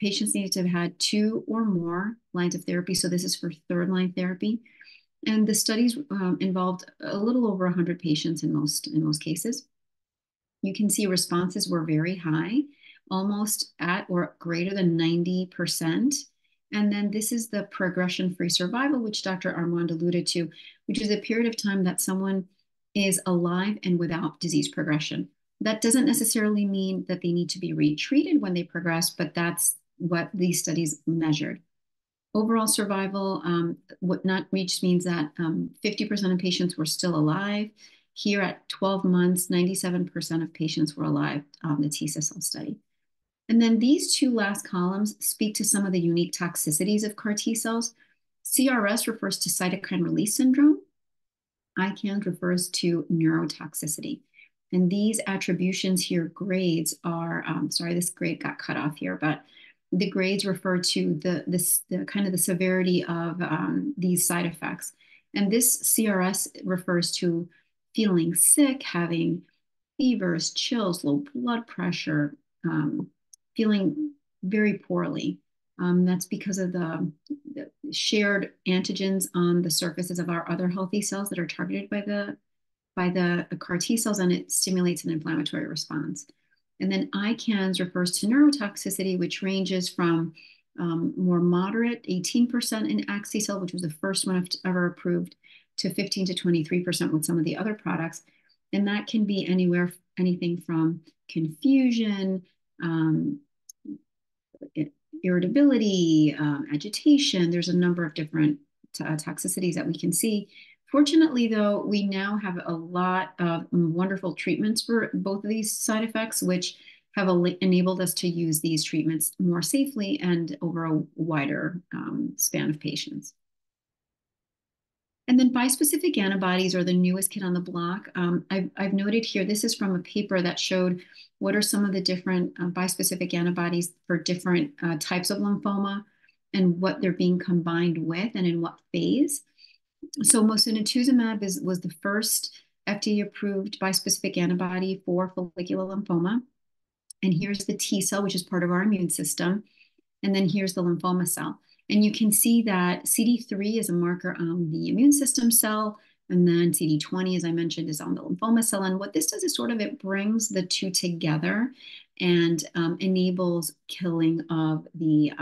patients needed to have had 2 or more lines of therapy. So this is for third-line therapy. And the studies involved a little over 100 patients in most cases. You can see responses were very high, almost at or greater than 90%. And then this is the progression-free survival, which Dr. Armand alluded to, which is a period of time that someone is alive and without disease progression. That doesn't necessarily mean that they need to be retreated when they progress, but that's what these studies measured. Overall survival, what not reached means that 50% of patients were still alive. Here at 12 months, 97% of patients were alive on the TCSL study. And then these 2 last columns speak to some of the unique toxicities of CAR T cells. CRS refers to cytokine release syndrome. ICANS refers to neurotoxicity. And these attributions here, grades are, sorry, this grade got cut off here, but the grades refer to the kind of the severity of these side effects. And this CRS refers to feeling sick, having fevers, chills, low blood pressure, feeling very poorly. That's because of the shared antigens on the surfaces of our other healthy cells that are targeted by the CAR T cells, and it stimulates an inflammatory response. And then ICANS refers to neurotoxicity, which ranges from more moderate, 18% in Axicell, which was the first one ever approved, to 15 to 23% with some of the other products. And that can be anything from confusion, irritability, agitation. There's a number of different toxicities that we can see. Fortunately, though, we now have a lot of wonderful treatments for both of these side effects, which have enabled us to use these treatments more safely and over a wider span of patients. And then bispecific antibodies are the newest kid on the block. I've noted here, this is from a paper that showed what are some of the different bispecific antibodies for different types of lymphoma and what they're being combined with and in what phase. So mosunetuzumab was the first FDA-approved bispecific antibody for follicular lymphoma. And here's the T cell, which is part of our immune system. And then here's the lymphoma cell. And you can see that CD3 is a marker on the immune system cell. And then CD20, as I mentioned, is on the lymphoma cell. And what this does is sort of it brings the two together and enables killing of the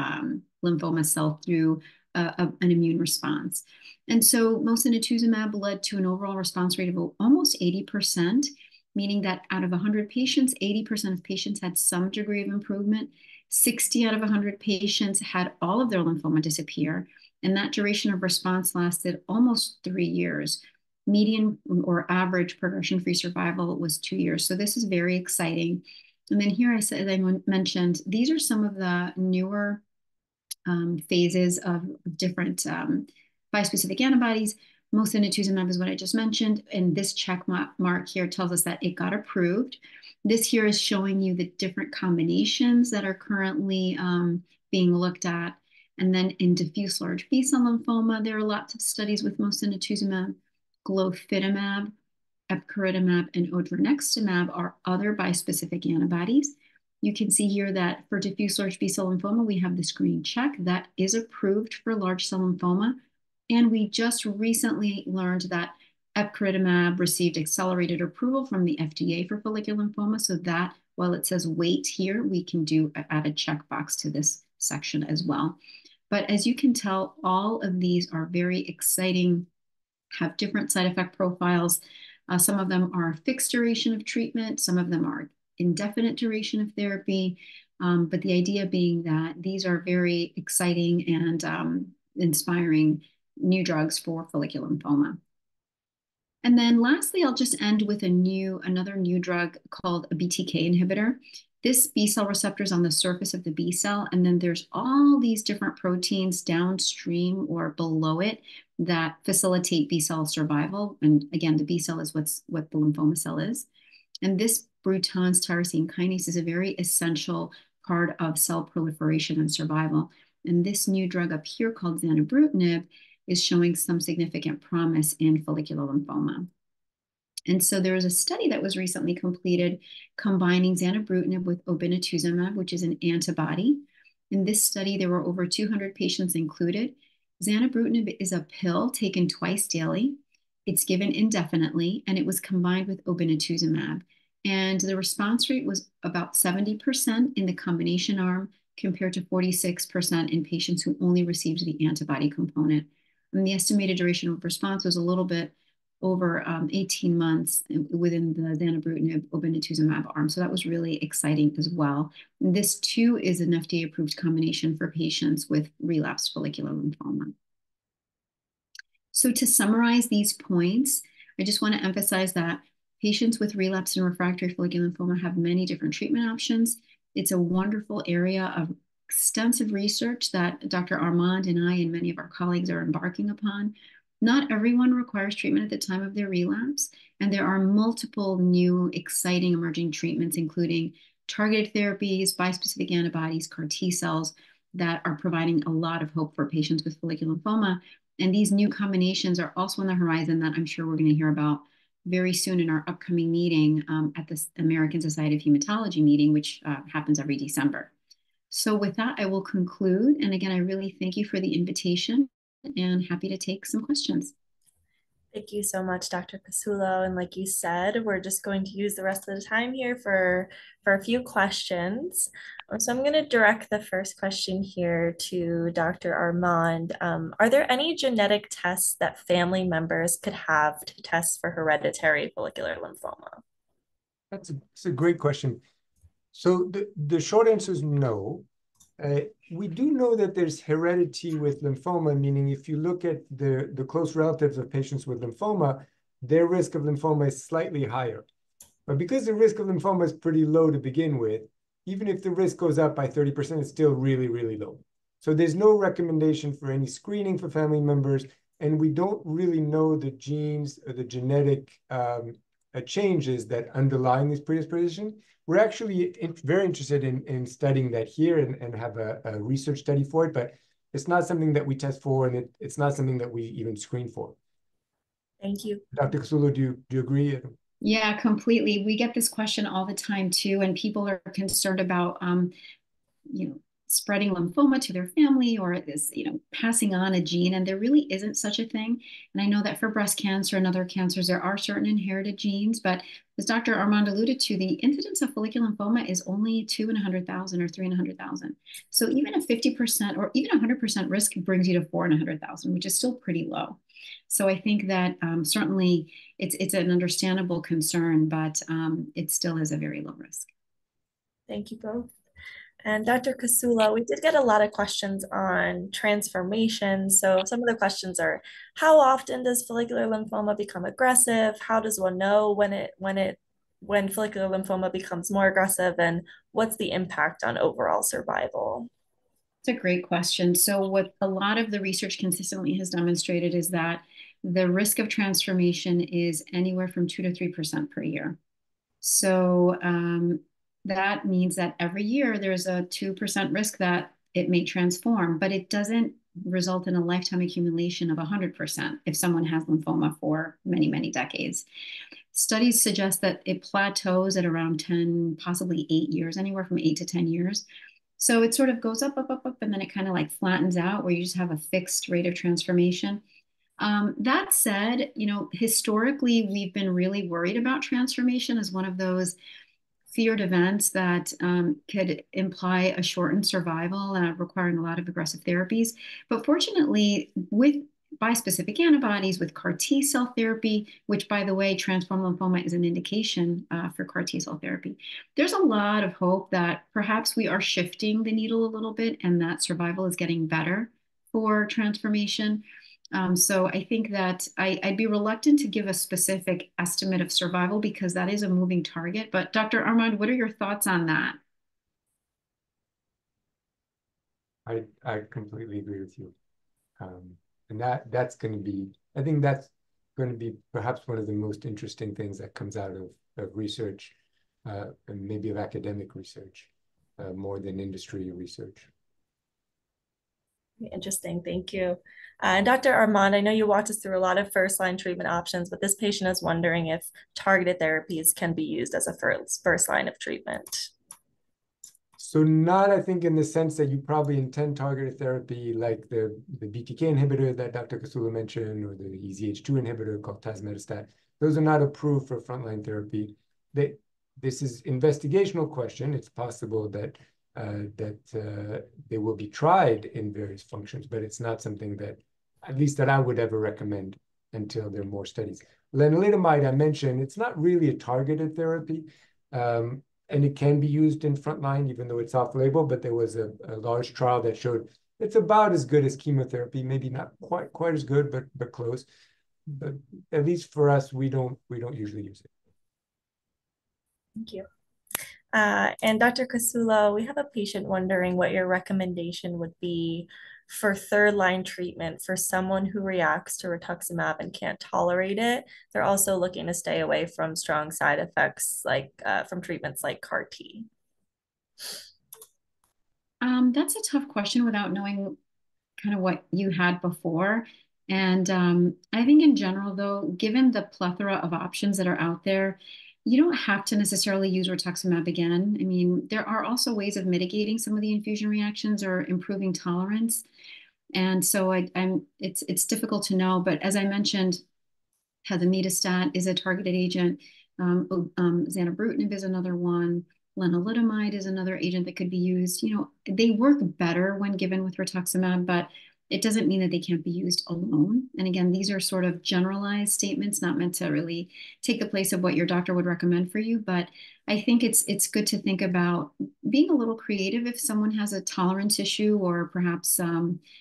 lymphoma cell through an immune response. And so mosunetuzumab led to an overall response rate of almost 80%, meaning that out of 100 patients, 80% of patients had some degree of improvement. 60 out of 100 patients had all of their lymphoma disappear, and that duration of response lasted almost 3 years. Median or average progression-free survival was 2 years. So this is very exciting. And then here, as I mentioned, these are some of the newer phases of different bispecific antibodies. Mosunetuzumab is what I just mentioned, and this check mark here tells us that it got approved. This here is showing you the different combinations that are currently being looked at. And then in diffuse large B-cell lymphoma, there are lots of studies with mosunetuzumab, glofitamab, epcoritamab, and odronextamab are other bispecific antibodies. You can see here that for diffuse large B-cell lymphoma, we have this green check that is approved for large cell lymphoma. And we just recently learned that epcoritamab received accelerated approval from the FDA for follicular lymphoma. So that, while it says wait here, we can add a checkbox to this section as well. But as you can tell, all of these are very exciting, have different side effect profiles. Some of them are fixed duration of treatment. Some of them are indefinite duration of therapy. But the idea being that these are very exciting and inspiring new drugs for follicular lymphoma. And then lastly, I'll just end with another new drug called a BTK inhibitor. This B cell receptor is on the surface of the B cell, and then there's all these different proteins downstream or below it that facilitate B cell survival. And again, the B cell is what the lymphoma cell is. And this Bruton's tyrosine kinase is a very essential part of cell proliferation and survival. And this new drug up here called zanubrutinib is showing some significant promise in follicular lymphoma. And so there was a study that was recently completed combining zanubrutinib with obinutuzumab, which is an antibody. In this study, there were over 200 patients included. Zanubrutinib is a pill taken twice daily. It's given indefinitely, and it was combined with obinutuzumab. And the response rate was about 70% in the combination arm compared to 46% in patients who only received the antibody component. And the estimated duration of response was a little bit over 18 months within the zanubrutinib obinutuzumab arm. So that was really exciting as well. And this too is an FDA-approved combination for patients with relapsed follicular lymphoma. So to summarize these points, I just want to emphasize that patients with relapsed and refractory follicular lymphoma have many different treatment options. It's a wonderful area of extensive research that Dr. Armand and I and many of our colleagues are embarking upon. Not everyone requires treatment at the time of their relapse, and there are multiple new exciting emerging treatments, including targeted therapies, bispecific antibodies, CAR T cells, that are providing a lot of hope for patients with follicular lymphoma. And these new combinations are also on the horizon that I'm sure we're going to hear about very soon in our upcoming meeting at the American Society of Hematology meeting, which happens every December. So with that, I will conclude. And again, I really thank you for the invitation and happy to take some questions. Thank you so much, Dr. Casulo. And like you said, we're just going to use the rest of the time here for a few questions. So I'm going to direct the first question here to Dr. Armand. Are there any genetic tests that family members could have to test for hereditary follicular lymphoma? That's a great question. So the short answer is no. We do know that there's heredity with lymphoma, meaning if you look at the close relatives of patients with lymphoma, their risk of lymphoma is slightly higher. But because the risk of lymphoma is pretty low to begin with, even if the risk goes up by 30%, it's still really, really low. So there's no recommendation for any screening for family members, and we don't really know the genes or the genetic changes that underlie this predisposition. We're actually very interested in studying that here and have a research study for it, but it's not something that we test for, and it's not something that we even screen for. Thank you. Dr. Casulo, do you agree? Yeah, completely. We get this question all the time too, and people are concerned about, spreading lymphoma to their family or this, passing on a gene, and there really isn't such a thing. And I know that for breast cancer and other cancers, there are certain inherited genes, but as Dr. Armand alluded to, the incidence of follicular lymphoma is only 2 in 100,000 or 3 in 100,000. So even a 50% or even 100% risk brings you to 4 in 100,000, which is still pretty low. So I think that certainly it's an understandable concern, but it still is a very low risk. Thank you both. And Dr. Kasula, we did get a lot of questions on transformation. So some of the questions are, how often does follicular lymphoma become aggressive? How does one know when follicular lymphoma becomes more aggressive, and what's the impact on overall survival? It's a great question. So what a lot of the research consistently has demonstrated is that the risk of transformation is anywhere from 2 to 3% per year. So that means that every year there's a 2% risk that it may transform, but it doesn't result in a lifetime accumulation of 100% if someone has lymphoma for many, many decades. Studies suggest that it plateaus at around 10, possibly 8 years, anywhere from 8 to 10 years. So it sort of goes up, up, up, up, and then it kind of like flattens out where you just have a fixed rate of transformation. That said, historically, we've been really worried about transformation as one of those feared events that could imply a shortened survival requiring a lot of aggressive therapies. But fortunately, with bispecific antibodies, with CAR T cell therapy, which, by the way, transformed lymphoma is an indication for CAR T cell therapy, there's a lot of hope that perhaps we are shifting the needle a little bit and that survival is getting better for transformation. So I think that I'd be reluctant to give a specific estimate of survival because that is a moving target. But Dr. Armand, what are your thoughts on that? I completely agree with you. And that's going to be, I think that's going to be perhaps one of the most interesting things that comes out of research, and maybe of academic research, more than industry research. Interesting, thank you. And Dr. Armand, I know you walked us through a lot of first-line treatment options, but this patient is wondering if targeted therapies can be used as a first line of treatment. So not, I think, in the sense that you probably intend targeted therapy like the BTK inhibitor that Dr. Kasula mentioned, or the EZH2 inhibitor called tazemetostat. Those are not approved for frontline therapy. This is investigational question. It's possible that they will be tried in various functions, but it's not something that, at least that I would ever recommend until there are more studies. Lenalidomide, I mentioned, it's not really a targeted therapy, and it can be used in frontline, even though it's off-label, but there was a large trial that showed it's about as good as chemotherapy, maybe not quite as good, but close. But at least for us, we don't usually use it. Thank you. And Dr. Kasula, we have a patient wondering what your recommendation would be for third-line treatment for someone who reacts to rituximab and can't tolerate it. They're also looking to stay away from strong side effects like from treatments like CAR T. That's a tough question without knowing kind of what you had before. And I think in general, though, given the plethora of options that are out there, you don't have to necessarily use rituximab again. I mean, there are also ways of mitigating some of the infusion reactions or improving tolerance. And so it's difficult to know. But as I mentioned, tazemetostat is a targeted agent. Zanubrutinib is another one. Lenalidomide is another agent that could be used. They work better when given with rituximab, but it doesn't mean that they can't be used alone. And again, these are sort of generalized statements, not meant to really take the place of what your doctor would recommend for you. But I think it's good to think about being a little creative if someone has a tolerance issue or perhaps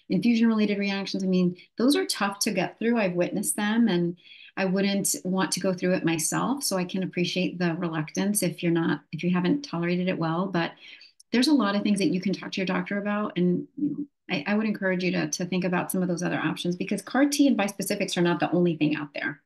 infusion-related reactions. I mean, those are tough to get through. I've witnessed them. And I wouldn't want to go through it myself, so I can appreciate the reluctance if you haven't tolerated it well. But there's a lot of things that you can talk to your doctor about, and I would encourage you to think about some of those other options, because CAR T and bispecifics are not the only thing out there.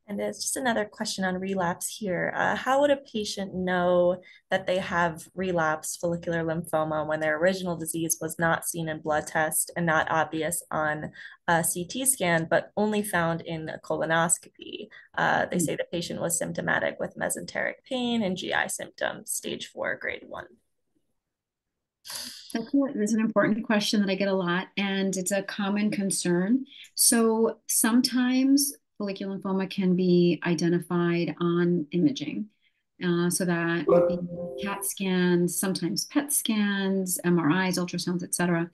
And there's just another question on relapse here. How would a patient know that they have relapsed follicular lymphoma when their original disease was not seen in blood test and not obvious on a CT scan, but only found in a colonoscopy? They say the patient was symptomatic with mesenteric pain and GI symptoms, stage 4, grade 1. That's an important question that I get a lot, and it's a common concern. So sometimes follicular lymphoma can be identified on imaging. So that would be CAT scans, sometimes PET scans, MRIs, ultrasounds, etc.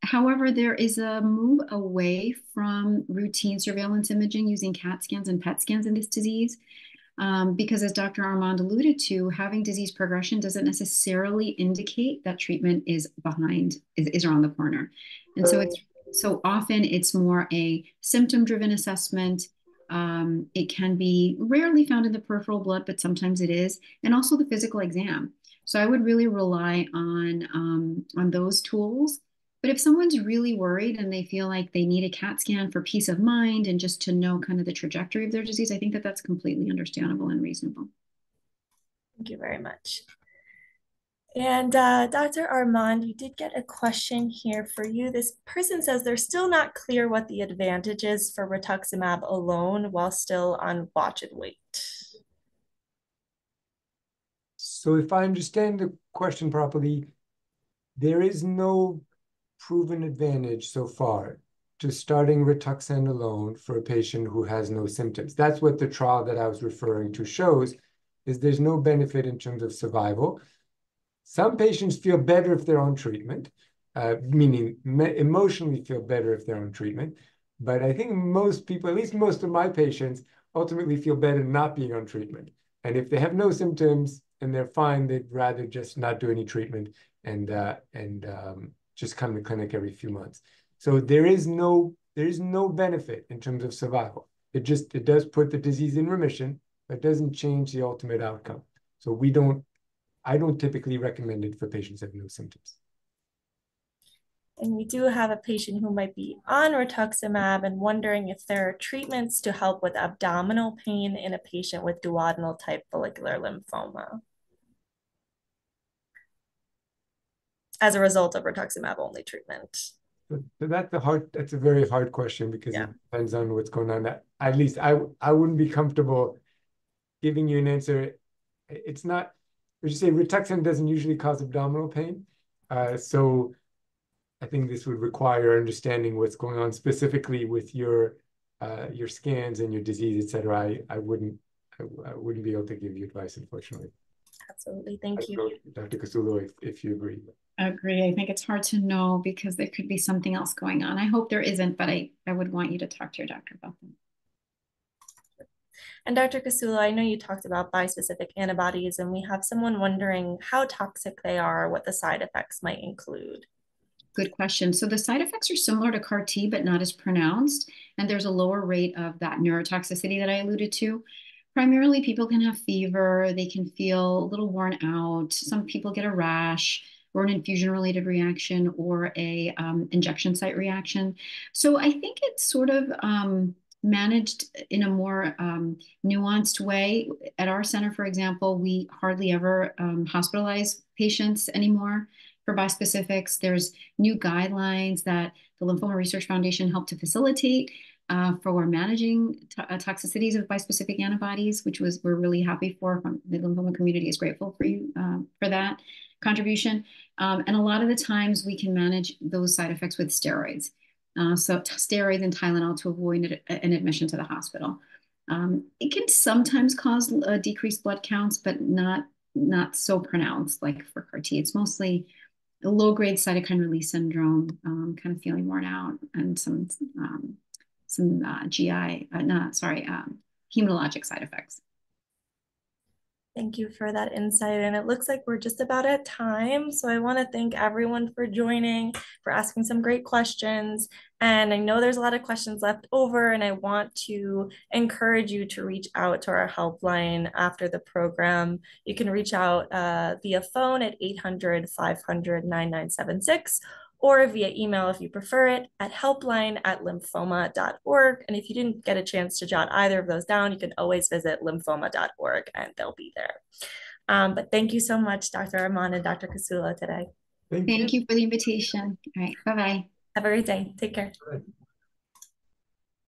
However, there is a move away from routine surveillance imaging using CAT scans and PET scans in this disease. Because as Dr. Armand alluded to, having disease progression doesn't necessarily indicate that treatment is around the corner. And so often it's more a symptom-driven assessment. It can be rarely found in the peripheral blood, but sometimes it is, and also the physical exam. So I would really rely on those tools. But if someone's really worried and they feel like they need a CAT scan for peace of mind and just to know kind of the trajectory of their disease, I think that that's completely understandable and reasonable. Thank you very much. And Dr. Armand, we did get a question here for you. This person says they're still not clear what the advantage is for rituximab alone while still on watch and wait. So if I understand the question properly, there is no proven advantage so far to starting Rituxan alone for a patient who has no symptoms. That's what the trial that I was referring to shows, is there's no benefit in terms of survival. Some patients feel better if they're on treatment, meaning emotionally feel better if they're on treatment. But I think most people, at least most of my patients, ultimately feel better not being on treatment. And if they have no symptoms and they're fine, they'd rather just not do any treatment and just come to clinic every few months. So there is no benefit in terms of survival. It does put the disease in remission, but doesn't change the ultimate outcome. So I don't typically recommend it for patients that have no symptoms. And we do have a patient who might be on rituximab and wondering if there are treatments to help with abdominal pain in a patient with duodenal type follicular lymphoma as a result of rituximab only treatment. So that's a very hard question, because it depends on what's going on. At least I wouldn't be comfortable giving you an answer. It's not, would you say Rituxan doesn't usually cause abdominal pain? So I think this would require understanding what's going on specifically with your scans and your disease, et cetera. I wouldn't be able to give you advice, unfortunately. Absolutely, thank you. Dr. Casulo, if you agree. I agree. I think it's hard to know because there could be something else going on. I hope there isn't, but I would want you to talk to your doctor about that. And Dr. Casulo, I know you talked about bispecific antibodies, and we have someone wondering how toxic they are, what the side effects might include. Good question. So the side effects are similar to CAR T, but not as pronounced. And there's a lower rate of that neurotoxicity that I alluded to. Primarily, people can have fever. They can feel a little worn out. Some people get a rash or an infusion-related reaction or a injection site reaction. So I think it's sort of managed in a more nuanced way. At our center, for example, we hardly ever hospitalize patients anymore for bispecifics. There's new guidelines that the Lymphoma Research Foundation helped to facilitate for managing toxicities of bispecific antibodies, which we're really happy for. The lymphoma community is grateful for you for that contribution. And a lot of the times we can manage those side effects with steroids. So steroids and Tylenol to avoid an admission to the hospital. It can sometimes cause decreased blood counts, but not so pronounced like for CAR T. It's mostly a low-grade cytokine release syndrome, kind of feeling worn out, and some hematologic side effects. Thank you for that insight. And it looks like we're just about at time. So I want to thank everyone for joining, for asking some great questions. And I know there's a lot of questions left over, and I want to encourage you to reach out to our helpline after the program. You can reach out via phone at 800-500-9976, or via email if you prefer it at helpline@lymphoma.org. And if you didn't get a chance to jot either of those down, you can always visit lymphoma.org and they'll be there. But thank you so much, Dr. Arman and Dr. Casula today. Thank you for the invitation. All right, bye-bye. Have a great day. Take care.